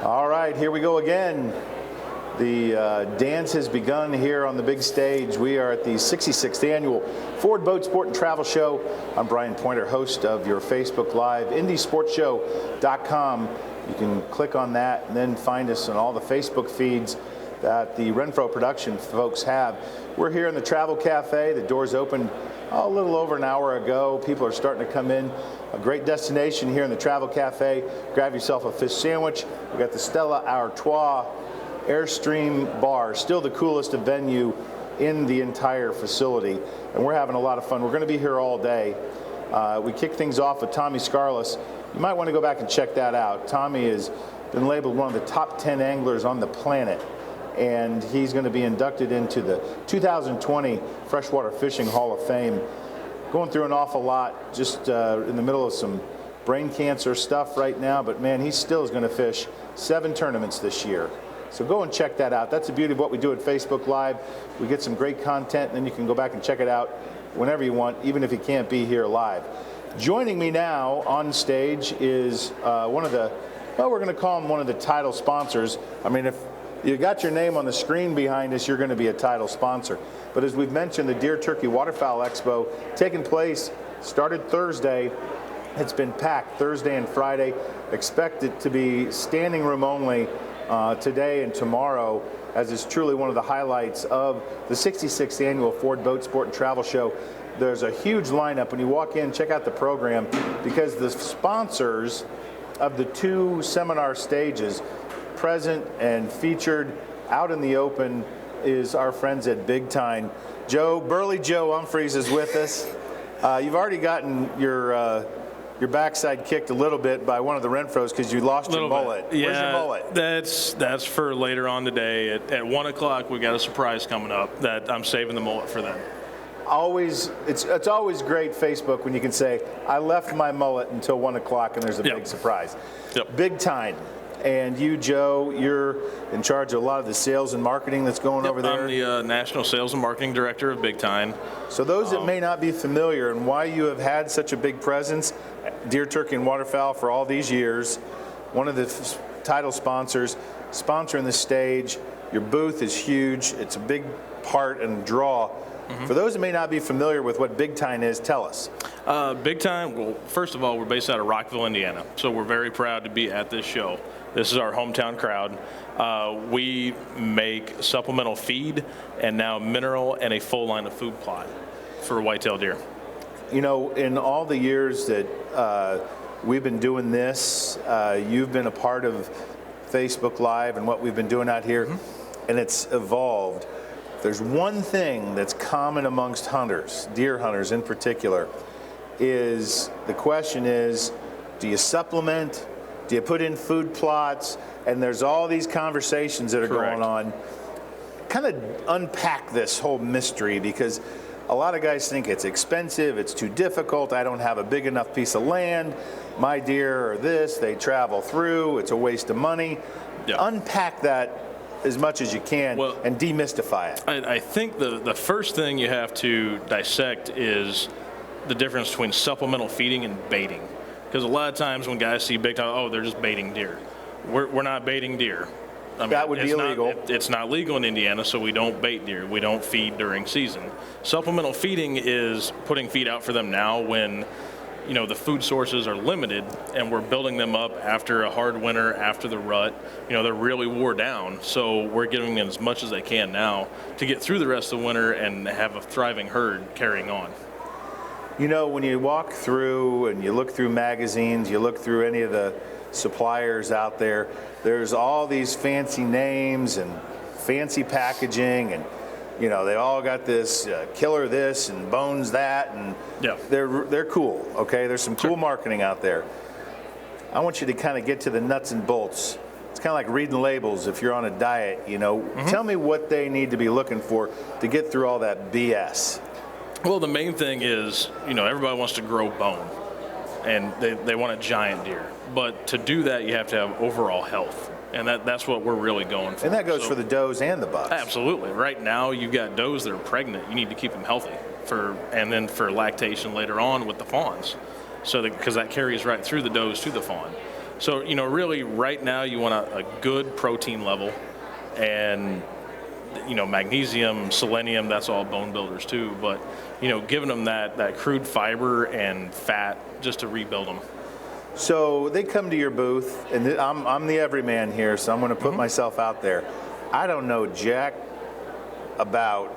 All right, here we go again. The dance has begun here on the big stage. We are at the 66th annual Ford Boat Sport and Travel Show. I'm Brian Pointer, host of your Facebook Live, IndySportsShow.com. You can click on that and then find us on all the Facebook feeds that the Renfro production folks have. We're here in the Travel Cafe. The doors opened a little over an hour ago. People are starting to come in. A great destination here in the Travel Cafe. Grab yourself a fish sandwich. We got the Stella Artois Airstream Bar, still the coolest venue in the entire facility, and we're having a lot of fun. We're going to be here all day. We kick things off with Tommy Scarless. You might want to go back and check that out. Tommy has been labeled one of the top 10 anglers on the planet, and he's going to be inducted into the 2020 Freshwater Fishing Hall of Fame. Going through an awful lot, just in the middle of some brain cancer stuff right now, but man, he still is going to fish 7 tournaments this year. So go and check that out. That's the beauty of what we do at Facebook Live. We get some great content, and then you can go back and check it out whenever you want, even if you can't be here live. Joining me now on stage is one of the, well, we're going to call him one of the title sponsors. I mean, if you got your name on the screen behind us, you're going to be a title sponsor. But as we've mentioned, the Deer Turkey Waterfowl Expo taking place, started Thursday. It's been packed Thursday and Friday. Expect it to be standing room only today and tomorrow, as is truly one of the highlights of the 66th annual Ford Boat Sport and Travel Show. There's a huge lineup. When you walk in, check out the program, because the sponsors of the 2 seminar stages, present and featured out in the open, is our friends at Big Time. Burly Joe Umphries is with us. You've already gotten your backside kicked a little bit by one of the Renfros because you lost your mullet. Yeah, where's your mullet? That's for later on today. At 1 o'clock, we got a surprise coming up that I'm saving the mullet for them. It's always great Facebook when you can say, I left my mullet until 1 o'clock and there's a big surprise. Yep. Big Time. And you, Joe, you're in charge of a lot of the sales and marketing that's going over there. I'm the National Sales and Marketing Director of Big Time. So those that may not be familiar and why you have had such a big presence, Deer Turkey and Waterfowl for all these years, one of the title sponsors, sponsoring the stage. Your booth is huge. It's a big part and draw. Mm-hmm. For those that may not be familiar with what Big Time is, tell us. Big Time, well, first of all, we're based out of Rockville, Indiana, so we're very proud to be at this show. This is our hometown crowd. We make supplemental feed and now mineral and a full line of food plot for whitetail deer. You know, in all the years that we've been doing this, you've been a part of Facebook Live and what we've been doing out here, and it's evolved. There's one thing that's common amongst hunters, deer hunters in particular, is the question is, do you supplement? Do you put in food plots? And there's all these conversations that are going on. Kind of unpack this whole mystery, because a lot of guys think it's expensive, it's too difficult, I don't have a big enough piece of land, my deer are this, they travel through, it's a waste of money. Yeah. Unpack that as much as you can and demystify it. I think the first thing you have to dissect is the difference between supplemental feeding and baiting. Because a lot of times when guys see Big Time, oh, they're just baiting deer. We're not baiting deer. I mean, that would be illegal. It's not legal in Indiana, so we don't bait deer. We don't feed during season. Supplemental feeding is putting feed out for them now when, you know, the food sources are limited, and we're building them up after a hard winter, after the rut. You know, they're really wore down, so we're giving them as much as they can now to get through the rest of the winter and have a thriving herd carrying on. You know, when you walk through and you look through magazines, you look through any of the suppliers out there, there's all these fancy names and fancy packaging, and you know, they all got this killer this and bones that, and they're cool, okay? There's some cool marketing out there. I want you to kind of get to the nuts and bolts. It's kind of like reading labels if you're on a diet, you know. Tell me what they need to be looking for to get through all that BS. Well, the main thing is, you know, everybody wants to grow bone, and they want a giant deer. But to do that, you have to have overall health, and that's what we're really going for. And that goes for the does and the bucks. Absolutely. Right now, you've got does that are pregnant. You need to keep them healthy, and then for lactation later on with the fawns, because that carries right through the does to the fawn. So, really right now you want a good protein level, and, magnesium, selenium, that's all bone builders too. But, giving them that crude fiber and fat just to rebuild them. So they come to your booth, and I'm the everyman here, so I'm going to put myself out there. I don't know jack about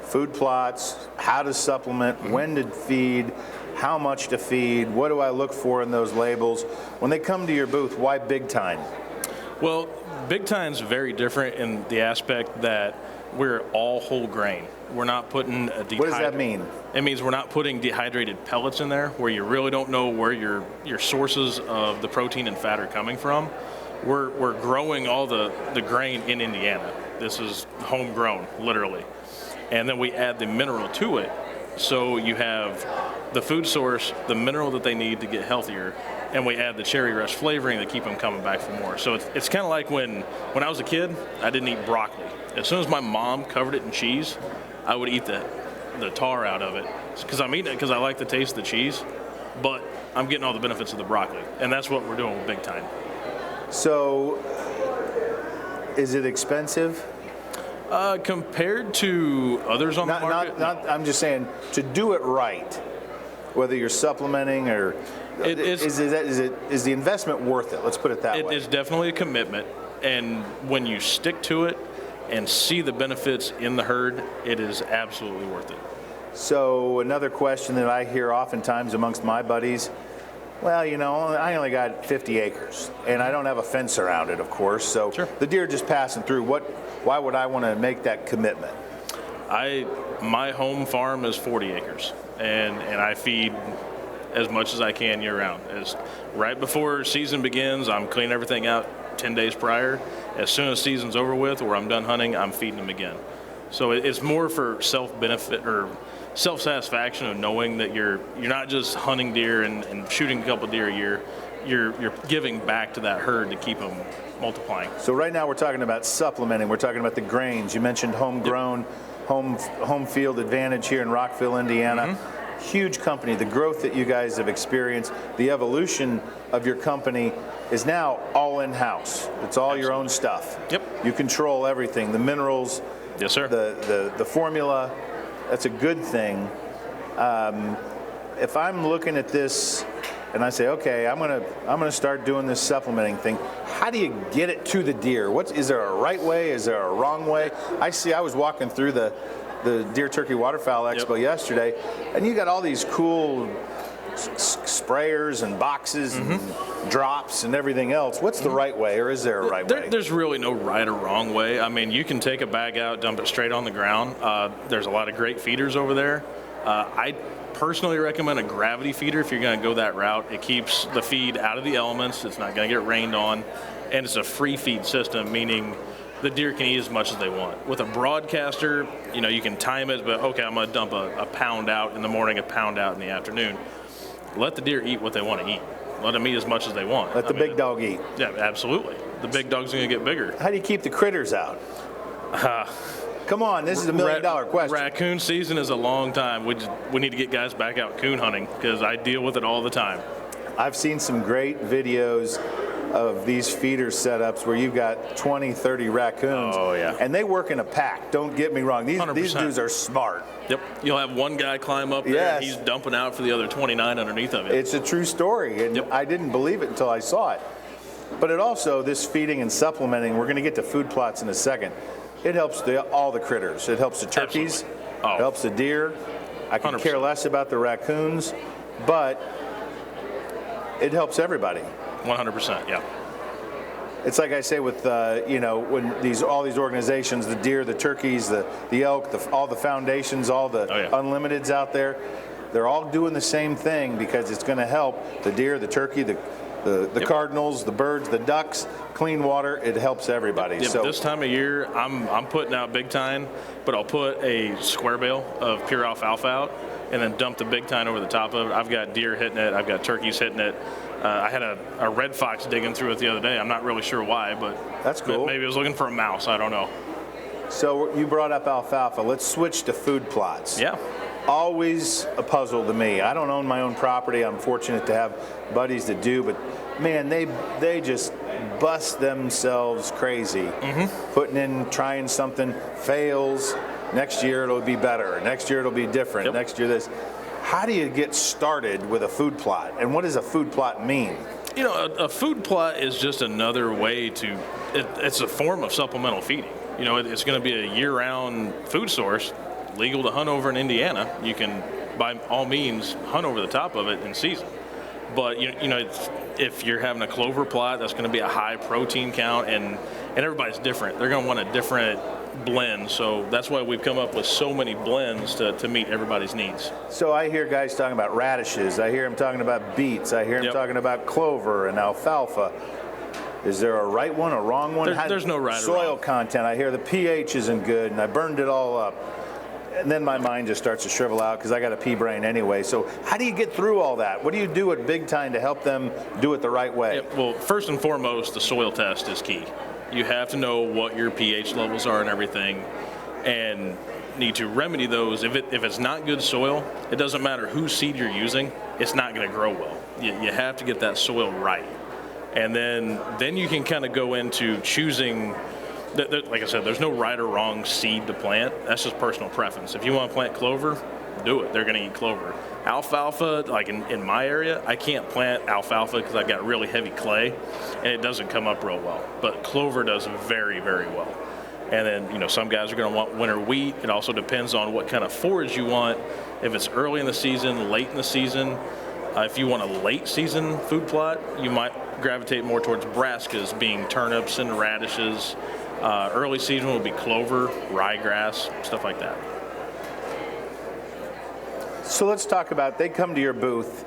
food plots, how to supplement, when to feed, how much to feed, what do I look for in those labels. When they come to your booth, why Big Time? Well, Big Time's very different in the aspect that we're all whole grain. We're not putting a What does that mean? It means we're not putting dehydrated pellets in there where you really don't know where your sources of the protein and fat are coming from. We're growing all the grain in Indiana. This is homegrown, literally. And then we add the mineral to it. So you have the food source, the mineral that they need to get healthier, and we add the cherry rush flavoring to keep them coming back for more. So it's kind of like when I was a kid, I didn't eat broccoli. As soon as my mom covered it in cheese, I would eat the tar out of it. Because I'm eating it because I like the taste of the cheese, but I'm getting all the benefits of the broccoli. And that's what we're doing with Big Time. So is it expensive? Compared to others on the market? I'm just saying, to do it right, whether you're supplementing or is the investment worth it? Let's put it that way. It is definitely a commitment, and when you stick to it and see the benefits in the herd, it is absolutely worth it. So another question that I hear oftentimes amongst my buddies, well, I only got 50 acres, and I don't have a fence around it, of course, so Sure. The deer just passing through. Why would I want to make that commitment? My home farm is 40 acres, and I feed as much as I can year round. Right before season begins, I'm cleaning everything out 10 days prior. As soon as season's over with or I'm done hunting, I'm feeding them again. So it's more for self-benefit or self-satisfaction of knowing that you're not just hunting deer and shooting a couple deer a year. You're giving back to that herd to keep them multiplying. So right now we're talking about supplementing. We're talking about the grains. You mentioned homegrown, home field advantage here in Rockville, Indiana. Huge company. The growth that you guys have experienced, the evolution of your company is now all in-house. It's all your own stuff. Yep. You control everything, the minerals. Yes, sir. The formula. That's a good thing. If I'm looking at this and I say, okay, I'm gonna start doing this supplementing thing, how do you get it to the deer? Is there a right way? Is there a wrong way? I was walking through the Deer Turkey Waterfowl Expo yesterday, and you got all these cool sprayers and boxes and drops and everything else. What's the right way, or is there a right way? There's really no right or wrong way. I mean, you can take a bag out, dump it straight on the ground. There's a lot of great feeders over there. I personally recommend a gravity feeder if you're going to go that route. It keeps the feed out of the elements. It's not going to get rained on, and it's a free feed system, meaning the deer can eat as much as they want. With a broadcaster, you can time it, but okay, I'm going to dump a pound out in the morning, a pound out in the afternoon. Let the deer eat what they want to eat. Let them eat as much as they want. Let the big dog eat. Yeah, absolutely. The big dog's going to get bigger. How do you keep the critters out? Come on, this is $1 million question. Raccoon season is a long time. We need to get guys back out coon hunting because I deal with it all the time. I've seen some great videos of these feeder setups where you've got 20, 30 raccoons. Oh, yeah. And they work in a pack. Don't get me wrong. These dudes are smart. Yep. You'll have one guy climb up there and he's dumping out for the other 29 underneath of it. It's a true story, and I didn't believe it until I saw it. But it also, this feeding and supplementing, we're going to get to food plots in a second. It helps all the critters. It helps the turkeys. It helps the deer. I can 100%. Care less about the raccoons, but it helps everybody. 100%, yeah. It's like I say with, when all these organizations, the deer, the turkeys, the elk, all the foundations, all the unlimiteds out there, they're all doing the same thing because it's going to help the deer, the turkey, the cardinals, the birds, the ducks, clean water. It helps everybody. Yeah, so this time of year, I'm putting out Big Time, but I'll put a square bale of pure alfalfa out and then dump the Big Time over the top of it. I've got deer hitting it. I've got turkeys hitting it. I had a red fox digging through it the other day. I'm not really sure why, but that's cool. Maybe it was looking for a mouse. I don't know. So you brought up alfalfa. Let's switch to food plots. Yeah. Always a puzzle to me. I don't own my own property. I'm fortunate to have buddies that do, but man, they just bust themselves crazy. Putting in, trying something, fails. Next year it'll be better. Next year it'll be different. Yep. Next year this. How do you get started with a food plot? And what does a food plot mean? You know, a food plot is just another way to, it's a form of supplemental feeding. You know, it's going to be a year-round food source, legal to hunt over in Indiana. You can, by all means, hunt over the top of it in season. But, you know, if you're having a clover plot, that's going to be a high protein count, and everybody's different. They're going to want a different blend, so that's why we've come up with so many blends to meet everybody's needs. So I hear guys talking about radishes. I hear them talking about beets. I hear them talking about clover and alfalfa. Is there a right one, a wrong one? There's no right or soil wrong. content. I hear the pH isn't good, and I burned it all up. And then my mind just starts to shrivel out because I got a pea brain anyway. So how do you get through all that? What do you do at Big Time to help them do it the right way? Well, first and foremost, the soil test is key. You have to know what your pH levels are and everything, and need to remedy those. If it's not good soil, it doesn't matter whose seed you're using, it's not going to grow well. You have to get that soil right. And then you can kind of go into choosing. Like I said, there's no right or wrong seed to plant. That's just personal preference. If you want to plant clover, do it. They're going to eat clover. Alfalfa, like in my area, I can't plant alfalfa because I've got really heavy clay, and it doesn't come up real well. But clover does very, very well. And then, you know, some guys are going to want winter wheat. It also depends on what kind of forage you want. If it's early in the season, late in the season. If you want a late season food plot, you might gravitate more towards brassicas, being turnips and radishes. Early season will be clover, ryegrass, stuff like that. So let's talk about, they come to your booth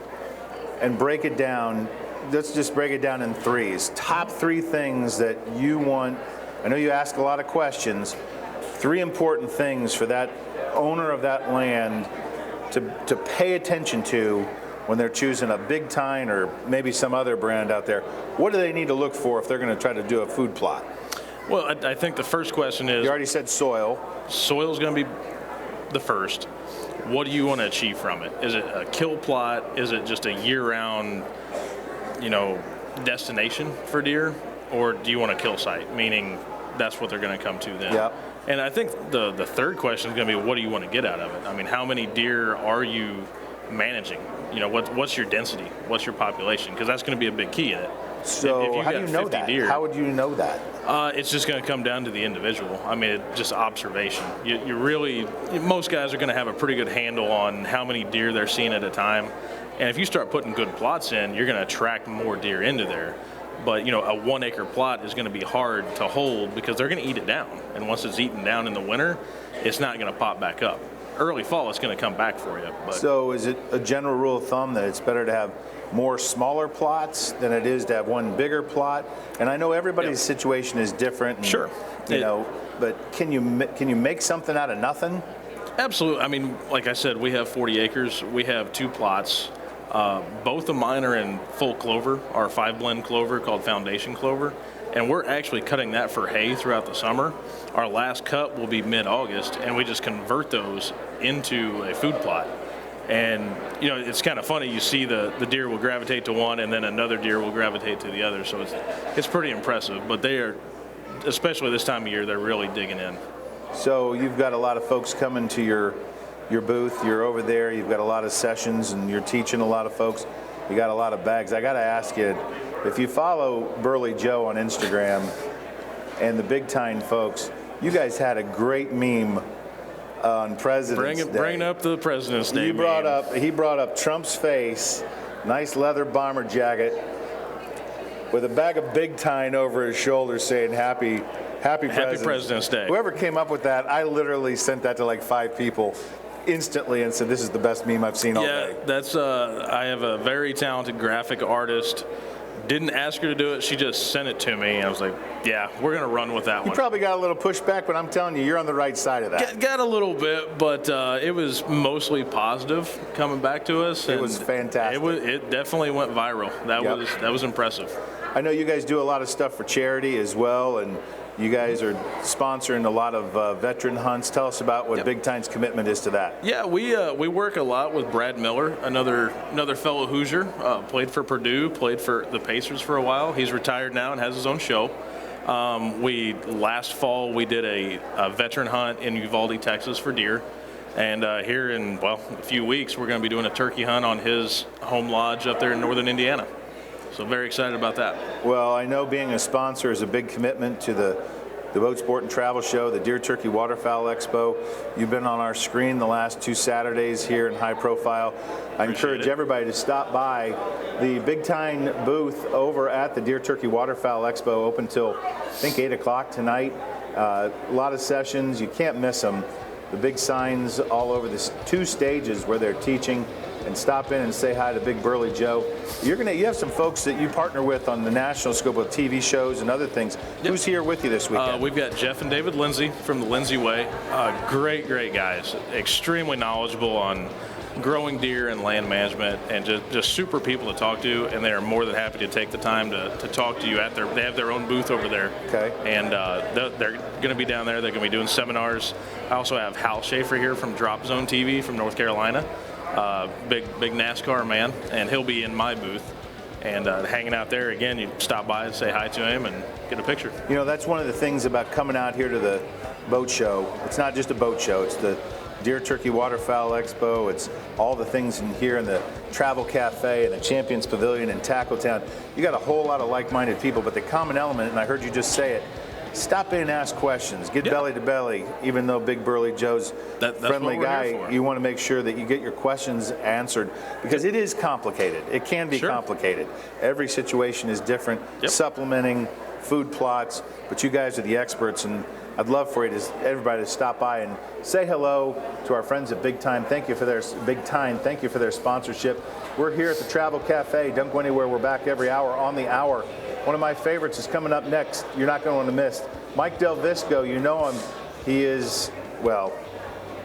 and break it down. Let's just break it down in threes. Top three things that you want. I know you ask a lot of questions. Three important things for that owner of that land to pay attention to when they're choosing a Big Time or maybe some other brand out there. What do they need to look for if they're going to try to do a food plot? Well, I think the first question is... You already said soil. Soil is going to be the first. What do you want to achieve from it? Is it a kill plot? Is it just a year-round, you know, destination for deer? Or do you want a kill site, meaning that's what they're going to come to then? Yep. And I think the third question is going to be, what do you want to get out of it? I mean, how many deer are you managing? You know, what's your density? What's your population? Because that's going to be a big key in it. So how do you know that? Deer, how would you know that? It's just going to come down to the individual. I mean, just observation. You really, most guys are going to have a pretty good handle on how many deer they're seeing at a time. And if you start putting good plots in, you're going to attract more deer into there. But, you know, a 1 acre plot is going to be hard to hold because they're going to eat it down. And once it's eaten down in the winter, it's not going to pop back up. Early fall, it's going to come back for you. But. So is it a general rule of thumb that it's better to have more smaller plots than it is to have one bigger plot? And I know everybody's situation is different. And, sure. You know, but can you make something out of nothing? Absolutely. I mean, like I said, we have 40 acres. We have 2 plots. Both of mine are in full clover, our 5-blend clover called Foundation Clover. And we're actually cutting that for hay throughout the summer. Our last cut will be mid-August, and we just convert those into a food plot. And, you know, it's kind of funny. You see the deer will gravitate to one, and then another deer will gravitate to the other. So it's pretty impressive. But they are, especially this time of year, they're really digging in. So you've got a lot of folks coming to your booth. You're over there. You've got a lot of sessions, and you're teaching a lot of folks. You got a lot of bags. I got to ask you, if you follow Burley Joe on Instagram and the Big Time folks, you guys had a great meme on President's Day. Bring up the President's Day. He brought up Trump's face, nice leather bomber jacket, with a bag of Big Time over his shoulder saying Happy President's Day. Whoever came up with that, I literally sent that to like 5 people instantly and said, this is the best meme I've seen all day. Yeah, that's I have a very talented graphic artist. Didn't ask her to do it. She just sent it to me, and I was like, yeah, we're going to run with that one. You probably got a little pushback, but I'm telling you, you're on the right side of that. Got a little bit, but it was mostly positive coming back to us. It was fantastic. It definitely went viral. That was impressive. I know you guys do a lot of stuff for charity as well, and you guys are sponsoring a lot of veteran hunts. Tell us about what Big Time's commitment is to that. Yeah, we work a lot with Brad Miller, another fellow Hoosier. Played for Purdue, played for the Pacers for a while. He's retired now and has his own show. Last fall we did a veteran hunt in Uvalde, Texas for deer. And here in, a few weeks, we're going to be doing a turkey hunt on his home lodge up there in northern Indiana. So very excited about that. Well, I know being a sponsor is a big commitment to the Boat Sport and Travel Show, the Deer Turkey Waterfowl Expo. You've been on our screen the last 2 Saturdays here in high profile. I encourage everybody to stop by the Big Time booth over at the Deer Turkey Waterfowl Expo, open till I think 8 o'clock tonight. A lot of sessions, you can't miss them. The big signs all over the 2 stages where they're teaching, and stop in and say hi to Big Burly Joe. You have some folks that you partner with on the national scope of TV shows and other things. Yep. Who's here with you this weekend? We've got Jeff and David Lindsay from the Lindsay Way. Great guys. Extremely knowledgeable on growing deer and land management, and just super people to talk to, and they are more than happy to take the time to talk to you they have their own booth over there. Okay. And they're going to be down there. They're going to be doing seminars. I also have Hal Schaefer here from Drop Zone TV from North Carolina. Big NASCAR man, and he'll be in my booth and hanging out there. Again, you stop by and say hi to him and get a picture. You know, that's one of the things about coming out here to the boat show. It's not just a boat show, it's the Deer Turkey Waterfowl Expo. It's all the things in here in the Travel Cafe and the Champions Pavilion in Tackletown. You got a whole lot of like-minded people, but the common element, and I heard you just say it, stop in and ask questions. Get belly to belly. Even though Big Burly Joe's friendly guy, you want to make sure that you get your questions answered, because it is complicated. It can be complicated. Every situation is different. Supplementing, food plots, but you guys are the experts, and I'd love for everybody to stop by and say hello to our friends at Big Time. Thank you for their sponsorship. We're here at the Travel Cafe. Don't go anywhere. We're back every hour on the hour. One of my favorites is coming up next. You're not going to want to miss. Mike Del Visco, you know him. He is,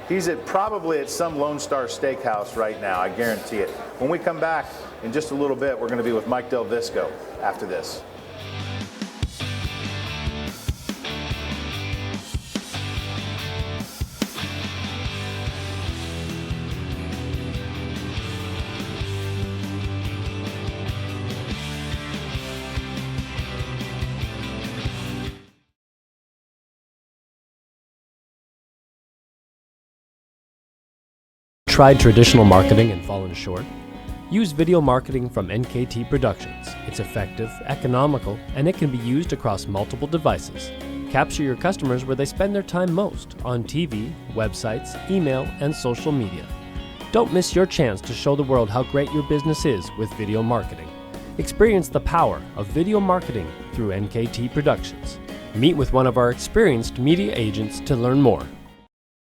he's probably at some Lone Star Steakhouse right now. I guarantee it. When we come back in just a little bit, we're going to be with Mike Del Visco after this. Tried traditional marketing and fallen short? Use video marketing from NKT Productions. It's effective, economical, and it can be used across multiple devices. Capture your customers where they spend their time most, on TV, websites, email, and social media. Don't miss your chance to show the world how great your business is with video marketing. Experience the power of video marketing through NKT Productions. Meet with one of our experienced media agents to learn more.